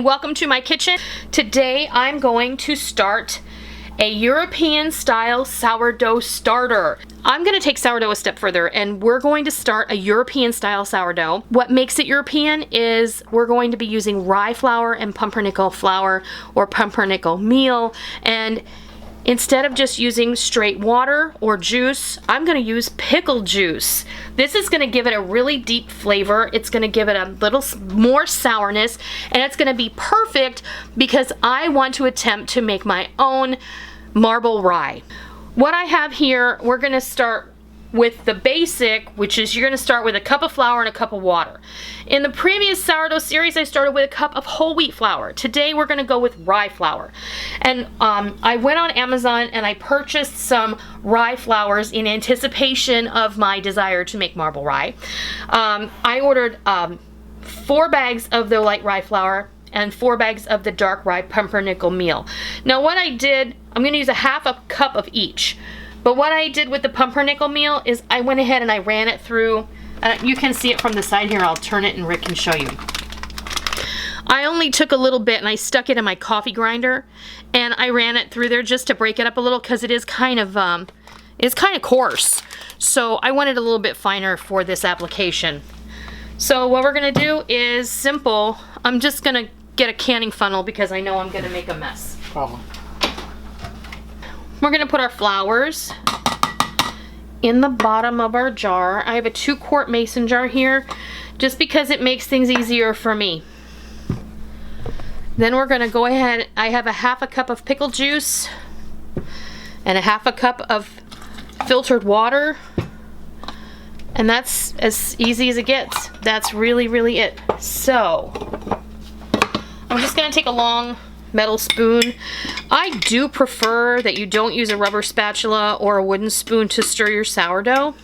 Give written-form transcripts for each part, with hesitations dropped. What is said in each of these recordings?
and welcome to my kitchen. Today I'm going to start a European style sourdough starter. I'm going to take sourdough a step further and we're going to start a European style sourdough. What makes it European is we're going to be using rye flour and pumpernickel flour or pumpernickel meal, and instead of just using straight water or juice, I'm going to use pickle juice. This is going to give it a really deep flavor. It's going to give it a little more sourness, and it's going to be perfect because I want to attempt to make my own marble rye. What I have here, we're going to start with the basic, which is you're going to start with a cup of flour and a cup of water. In the previous sourdough series, I started with a cup of whole wheat flour. Today, we're going to go with rye flour. And I went on Amazon and I purchased some rye flours in anticipation of my desire to make marble rye. I ordered 4 bags of the light rye flour and 4 bags of the dark rye pumpernickel meal. Now what I did, I'm going to use a half a cup of each. But what I did with the pumpernickel meal is I went ahead and I ran it through. You can see it from the side here. I'll turn it and Rick can show you. I only took a little bit and I stuck it in my coffee grinder and I ran it through there just to break it up a little because it is kind of coarse. So I wanted a little bit finer for this application. So what we're gonna do is simple. I'm just gonna get a canning funnel because I know I'm gonna make a mess. Problem. We're gonna put our flours in the bottom of our jar. I have a 2-quart mason jar here just because it makes things easier for me. Then we're gonna go ahead, I have a half a cup of pickle juice and a half a cup of filtered water, and that's as easy as it gets. That's really it. So I'm just gonna take a long metal spoon. I do prefer that you don't use a rubber spatula or a wooden spoon to stir your sourdough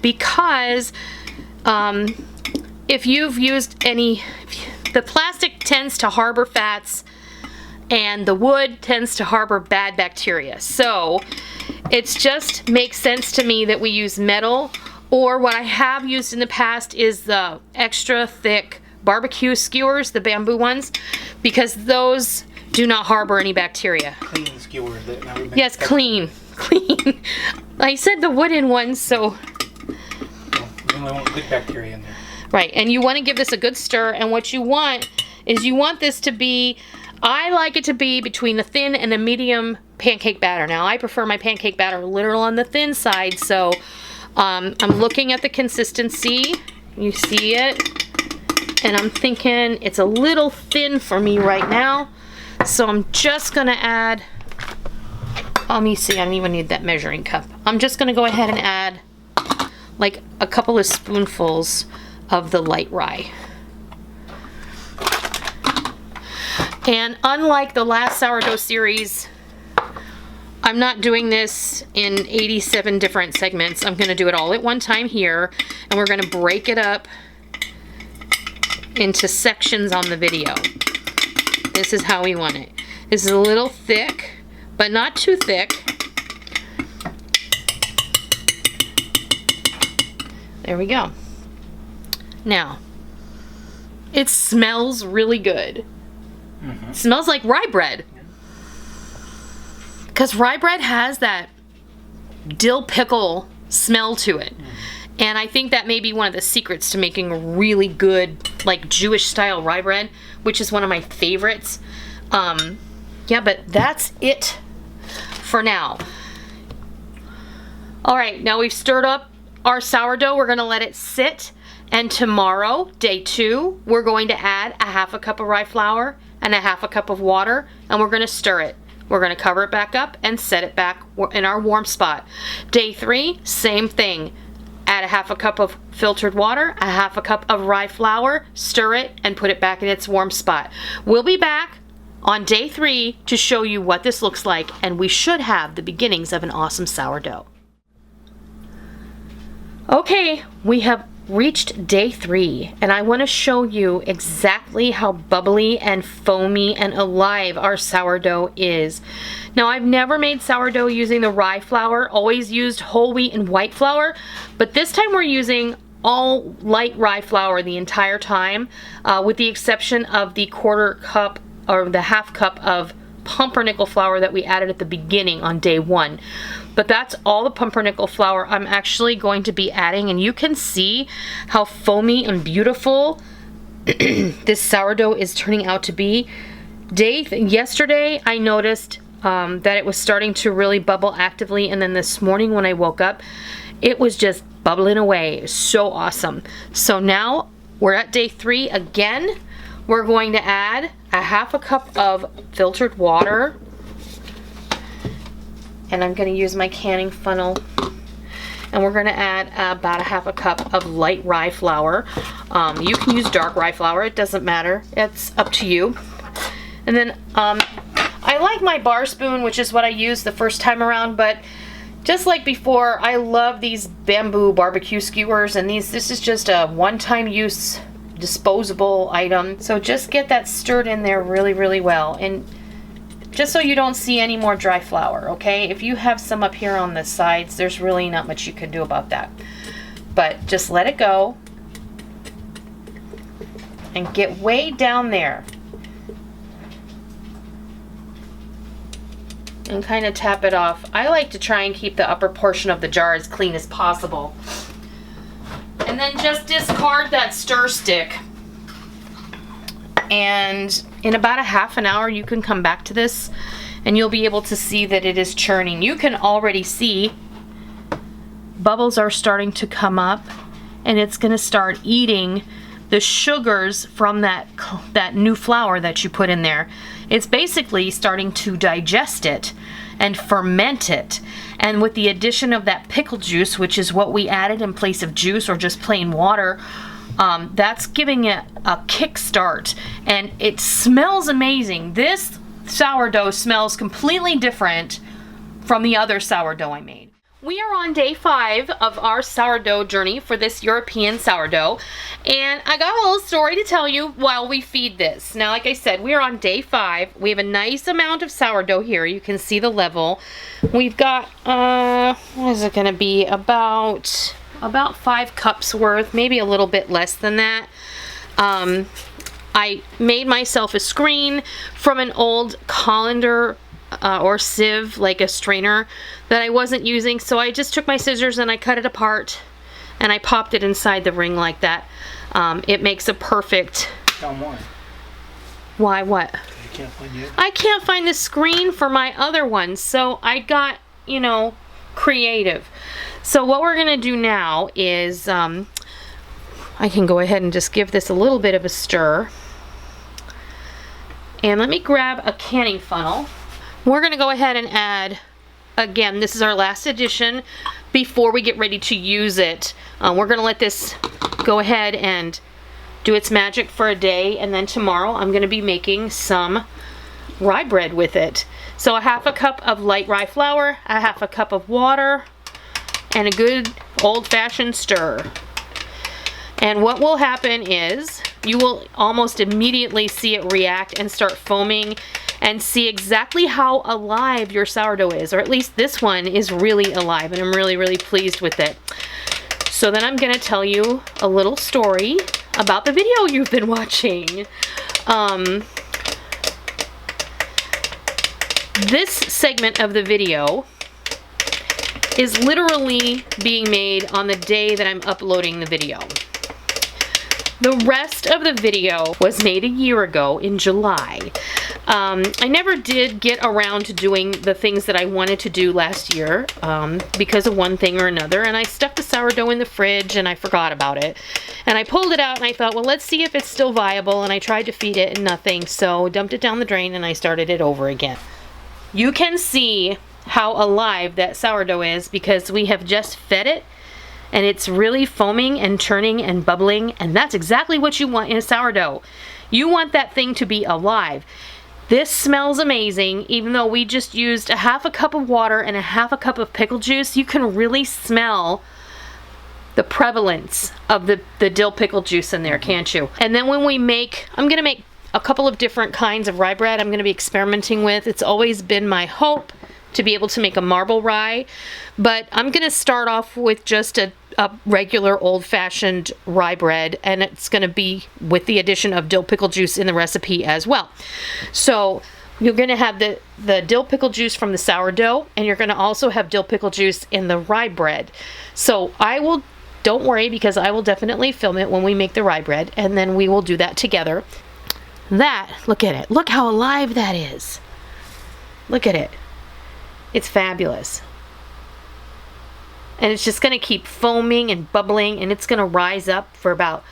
because if you've used the plastic tends to harbor fats and the wood tends to harbor bad bacteria. So it just makes sense to me that we use metal, or what I have used in the past is the extra thick barbecue skewers, the bamboo ones, because those do not harbor any bacteria. Clean skewers. Yes, clean. I said the wooden ones, so. Well, you only want good bacteria in there. Right, and you want to give this a good stir, and what you want is you want this to be, I like it to be between the thin and the medium pancake batter. Now, I prefer my pancake batter a little on the thin side, so I'm looking at the consistency. You see it? And I'm thinking it's a little thin for me right now. So I'm just gonna add, let me see, I don't even need that measuring cup. I'm just gonna go ahead and add like a couple of spoonfuls of the light rye. And unlike the last sourdough series, I'm not doing this in 87 different segments. I'm gonna do it all at one time here, and we're gonna break it up into sections on the video. This is how we want it. This is a little thick, but not too thick. There we go. Now, it smells really good. Mm-hmm. It smells like rye bread. Because rye bread has that dill pickle smell to it. Mm-hmm. And I think that may be one of the secrets to making a really good, like, Jewish style rye bread, which is one of my favorites. Yeah, but that's it for now. All right, now we've stirred up our sourdough. We're gonna let it sit. And tomorrow, day 2, we're going to add a half a cup of rye flour and a half a cup of water, and we're gonna stir it. We're gonna cover it back up and set it back in our warm spot. Day 3, same thing. Add a half a cup of filtered water, a half a cup of rye flour, stir it, and put it back in its warm spot. We'll be back on day 3 to show you what this looks like, and we should have the beginnings of an awesome sourdough. Okay, we have reached day 3, and I want to show you exactly how bubbly and foamy and alive our sourdough is. Now, I've never made sourdough using the rye flour, always used whole wheat and white flour, but this time we're using all light rye flour the entire time, with the exception of the 1/4 cup or the 1/2 cup of pumpernickel flour that we added at the beginning on day 1. But that's all the pumpernickel flour I'm actually going to be adding, and you can see how foamy and beautiful this sourdough is turning out to be. Yesterday I noticed that it was starting to really bubble actively, and then this morning when I woke up, it was just bubbling away. So awesome. So now we're at day 3 again. We're going to add a 1/2 cup of filtered water, and I'm going to use my canning funnel, and we're going to add about a 1/2 cup of light rye flour. You can use dark rye flour, it doesn't matter, it's up to you. And then I like my bar spoon, which is what I used the first time around, but just like before, I love these bamboo barbecue skewers, and this is just a one-time use disposable item. So just get that stirred in there really, really well, and just so you don't see any more dry flour, okay? If you have some up here on the sides, there's really not much you can do about that. But just let it go and get way down there and kind of tap it off. I like to try and keep the upper portion of the jar as clean as possible. And then just discard that stir stick. And in about a 1/2 an hour, you can come back to this and you'll be able to see that it is churning. You can already see bubbles are starting to come up, and it's going to start eating the sugars from that new flour that you put in there. It's basically starting to digest it and ferment it. And with the addition of that pickle juice, which is what we added in place of juice or just plain water, that's giving it a kickstart, and it smells amazing. This sourdough smells completely different from the other sourdough I made. We are on day 5 of our sourdough journey for this European sourdough, and I got a little story to tell you while we feed this. Now, like I said, we are on day 5. We have a nice amount of sourdough here. You can see the level. We've got, what is it going to be? About 5 cups worth, maybe a little bit less than that. I made myself a screen from an old colander or sieve, like a strainer that I wasn't using, so I just took my scissors and I cut it apart and I popped it inside the ring like that. It makes a perfect... Why? Why what? You can't find it. I can't find the screen for my other one, so I got, you know, creative. So what we're gonna do now is I can go ahead and just give this a little bit of a stir, and let me grab a canning funnel. We're gonna go ahead and add, again, this is our last addition before we get ready to use it. We're gonna let this go ahead and do its magic for a day, and then tomorrow I'm gonna be making some rye bread with it. So a 1/2 cup of light rye flour, a 1/2 cup of water, and a good old-fashioned stir. And what will happen is you will almost immediately see it react and start foaming, and see exactly how alive your sourdough is, or at least this one is really alive, and I'm really, really pleased with it. So then I'm gonna tell you a little story about the video you've been watching. This segment of the video is literally being made on the day that I'm uploading the video. The rest of the video was made a year ago in July. I never did get around to doing the things that I wanted to do last year because of one thing or another, and I stuck the sourdough in the fridge and I forgot about it. And I pulled it out and I thought, well, let's see if it's still viable, and I tried to feed it and nothing, so dumped it down the drain and I started it over again. You can see how alive that sourdough is because we have just fed it, and it's really foaming and churning and bubbling, and that's exactly what you want in a sourdough. You want that thing to be alive. This smells amazing. Even though we just used a 1/2 cup of water and a 1/2 cup of pickle juice, you can really smell the prevalence of the dill pickle juice in there, can't you? And then when we make, I'm gonna make a couple of different kinds of rye bread I'm gonna be experimenting with. It's always been my hope to be able to make a marble rye, but I'm gonna start off with just a a regular old-fashioned rye bread, and it's going to be with the addition of dill pickle juice in the recipe as well. So you're going to have the dill pickle juice from the sourdough, and you're going to also have dill pickle juice in the rye bread. So don't worry, because I will definitely film it when we make the rye bread, and then we will do that together. Look at it. Look how alive that is. Look at it. It's fabulous. And it's just going to keep foaming and bubbling, and it's going to rise up for about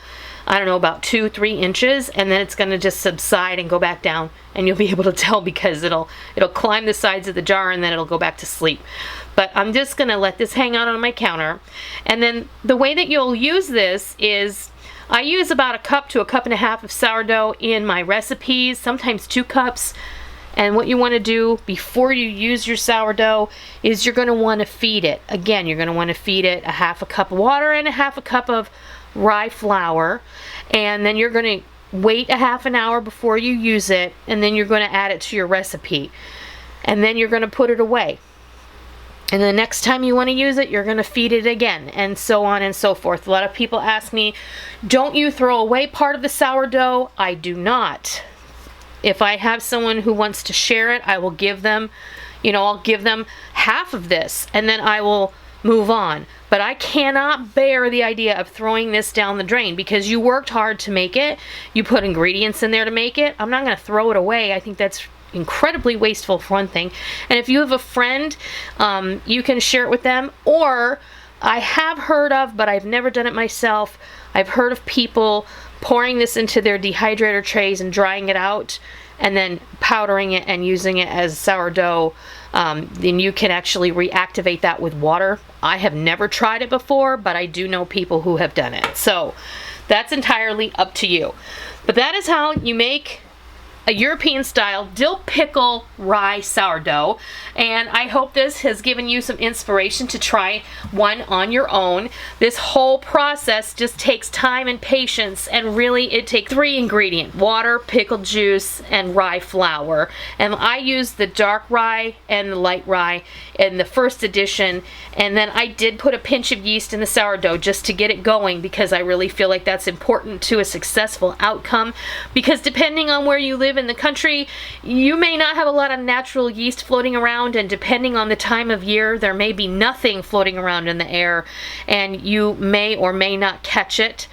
2-3 inches, and then it's going to just subside and go back down, and you'll be able to tell because it'll climb the sides of the jar, and then it'll go back to sleep. But I'm just going to let this hang out on my counter. And then the way that you'll use this is I use about 1 cup to 1.5 cups of sourdough in my recipes, sometimes 2 cups. And what you want to do before you use your sourdough is you're going to want to feed it. Again, you're going to want to feed it 1/2 cup of water and 1/2 cup of rye flour. And then you're going to wait 1/2 hour before you use it. And then you're going to add it to your recipe. And then you're going to put it away. And the next time you want to use it, you're going to feed it again, and so on and so forth. A lot of people ask me, don't you throw away part of the sourdough? I do not. If I have someone who wants to share it, I will give them, I'll give them half of this, and then I will move on. But I cannot bear the idea of throwing this down the drain, because you worked hard to make it. You put ingredients in there to make it. I'm not going to throw it away. I think that's incredibly wasteful, for one thing. And if you have a friend, you can share it with them. Or I have heard of, but I've never done it myself, I've heard of people pouring this into their dehydrator trays and drying it out, and then powdering it and using it as sourdough. Then you can actually reactivate that with water. I have never tried it before, but I do know people who have done it. So that's entirely up to you. But that is how you make a European style dill pickle rye sourdough, and I hope this has given you some inspiration to try one on your own. This whole process just takes time and patience, and really it takes 3 ingredients: water, pickle juice, and rye flour. And I used the dark rye and the light rye in the first edition, and then I did put a pinch of yeast in the sourdough just to get it going, because I really feel like that's important to a successful outcome, because depending on where you live in the country, you may not have a lot of natural yeast floating around, and depending on the time of year, there may be nothing floating around in the air, and you may or may not catch it.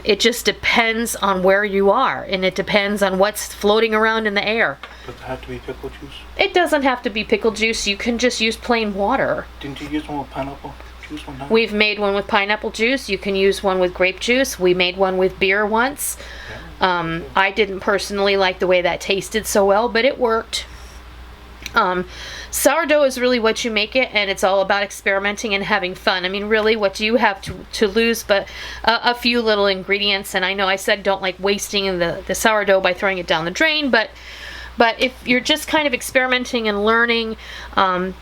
It just depends on where you are, and it depends on what's floating around in the air. Does it have to be pickle juice? It doesn't have to be pickle juice. You can just use plain water. Didn't you use one with pineapple juice one time? We've made one with pineapple juice. You can use one with grape juice. We made one with beer once. I didn't personally like the way that tasted so well, but it worked. Sourdough is really what you make it, and it's all about experimenting and having fun. I mean, really, what do you have to lose but a few little ingredients? And I know I said don't like wasting the sourdough by throwing it down the drain, but if you're just kind of experimenting and learning,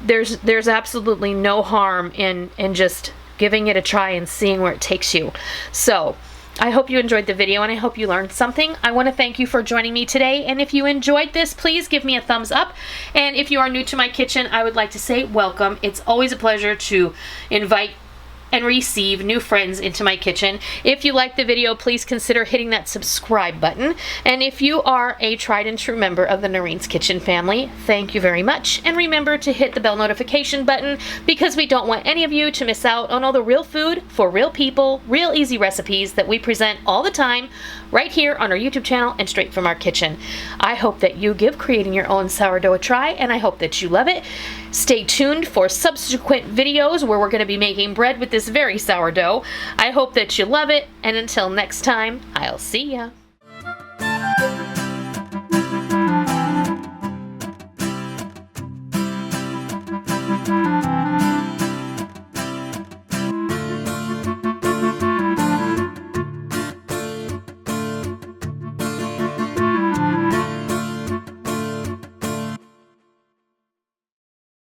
there's absolutely no harm in just giving it a try and seeing where it takes you. So I hope you enjoyed the video, and I hope you learned something. I want to thank you for joining me today, and if you enjoyed this, please give me a thumbs up. And if you are new to my kitchen, I would like to say welcome. It's always a pleasure to invite and receive new friends into my kitchen. If you like the video, please consider hitting that subscribe button. And if you are a tried and true member of the Noreen's Kitchen family, thank you very much. And remember to hit the bell notification button, because we don't want any of you to miss out on all the real food for real people, real easy recipes that we present all the time right here on our YouTube channel and straight from our kitchen. I hope that you give creating your own sourdough a try, and I hope that you love it. Stay tuned for subsequent videos where we're going to be making bread with this very sourdough. I hope that you love it, and until next time, I'll see ya.